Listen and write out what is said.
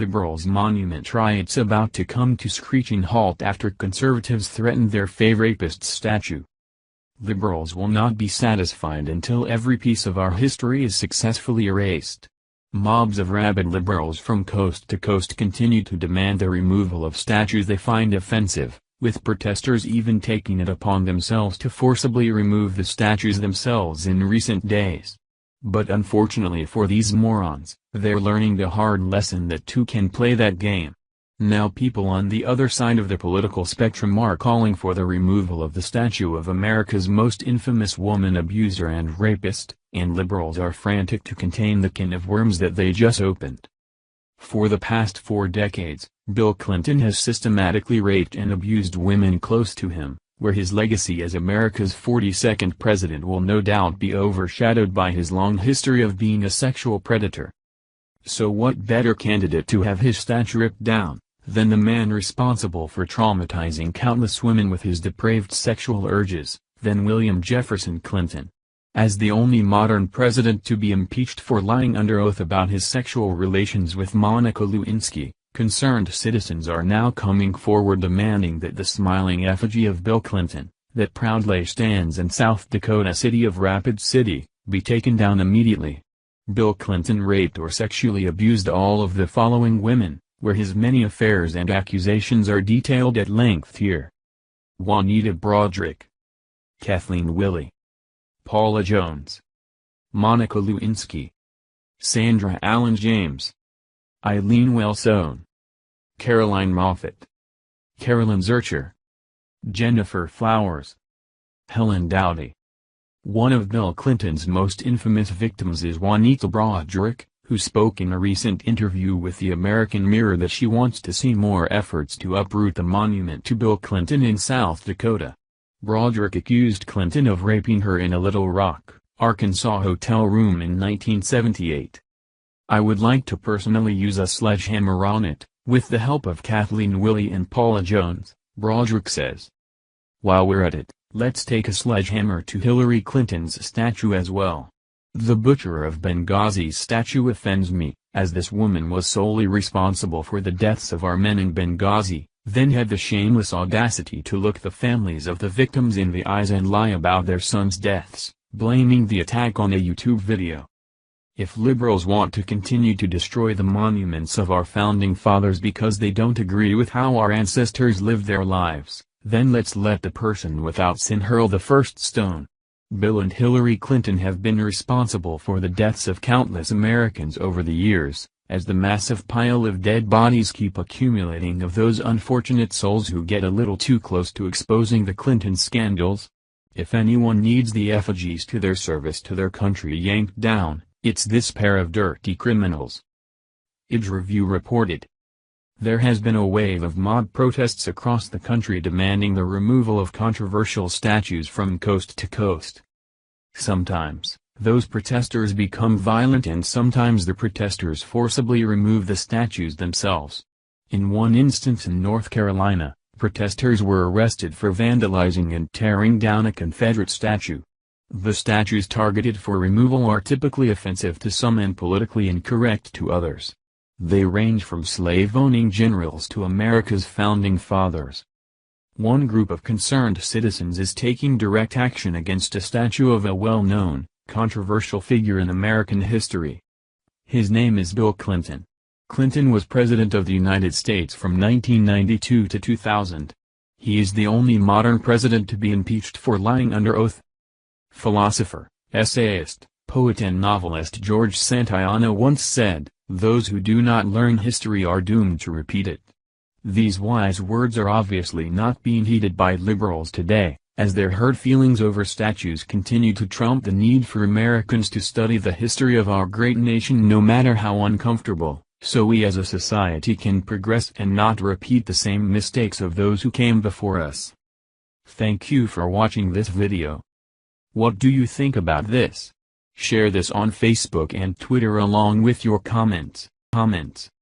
Liberals' monument riots about to come to screeching halt after conservatives threatened their Fave rapist statue. Liberals will not be satisfied until every piece of our history is successfully erased. Mobs of rabid liberals from coast to coast continue to demand the removal of statues they find offensive, with protesters even taking it upon themselves to forcibly remove the statues themselves in recent days. But unfortunately for these morons, they're learning the hard lesson that two can play that game. Now people on the other side of the political spectrum are calling for the removal of the statue of America's most infamous woman abuser and rapist, and liberals are frantic to contain the can of worms that they just opened. For the past 4 decades, Bill Clinton has systematically raped and abused women close to him, where his legacy as America's 42nd president will no doubt be overshadowed by his long history of being a sexual predator. So what better candidate to have his statue ripped down than the man responsible for traumatizing countless women with his depraved sexual urges, than William Jefferson Clinton. As the only modern president to be impeached for lying under oath about his sexual relations with Monica Lewinsky, concerned citizens are now coming forward demanding that the smiling effigy of Bill Clinton, that proudly stands in South Dakota city of Rapid City, be taken down immediately. Bill Clinton raped or sexually abused all of the following women, where his many affairs and accusations are detailed at length here. Juanita Broaddrick, Kathleen Willey, Paula Jones, Monica Lewinsky, Sandra Allen James, Eileen Wellstone, Caroline Moffett, Carolyn Zurcher, Jennifer Flowers, Helen Dowdy. One of Bill Clinton's most infamous victims is Juanita Broaddrick, who spoke in a recent interview with the American Mirror that she wants to see more efforts to uproot the monument to Bill Clinton in South Dakota. Broaddrick accused Clinton of raping her in a Little Rock, Arkansas hotel room in 1978. "I would like to personally use a sledgehammer on it, with the help of Kathleen Willey and Paula Jones," Broaddrick says. "While we're at it, let's take a sledgehammer to Hillary Clinton's statue as well. The butcher of Benghazi's statue offends me, as this woman was solely responsible for the deaths of our men in Benghazi, then had the shameless audacity to look the families of the victims in the eyes and lie about their sons' deaths, blaming the attack on a YouTube video. If liberals want to continue to destroy the monuments of our founding fathers because they don't agree with how our ancestors lived their lives, then let's let the person without sin hurl the first stone. Bill and Hillary Clinton have been responsible for the deaths of countless Americans over the years, as the massive pile of dead bodies keep accumulating of those unfortunate souls who get a little too close to exposing the Clinton scandals. If anyone needs the effigies to their service to their country yanked down, it's this pair of dirty criminals." Age Review reported. There has been a wave of mob protests across the country demanding the removal of controversial statues from coast to coast. Sometimes, those protesters become violent and sometimes the protesters forcibly remove the statues themselves. In one instance in North Carolina, protesters were arrested for vandalizing and tearing down a Confederate statue. The statues targeted for removal are typically offensive to some and politically incorrect to others. They range from slave-owning generals to America's founding fathers. One group of concerned citizens is taking direct action against a statue of a well-known, controversial figure in American history. His name is Bill Clinton. Clinton was President of the United States from 1992 to 2000. He is the only modern president to be impeached for lying under oath. Philosopher, essayist, poet and novelist George Santayana once said, "Those who do not learn history are doomed to repeat it." These wise words are obviously not being heeded by liberals today, as their hurt feelings over statues continue to trump the need for Americans to study the history of our great nation no matter how uncomfortable, so we as a society can progress and not repeat the same mistakes of those who came before us. Thank you for watching this video. What do you think about this? Share this on Facebook and Twitter along with your comments.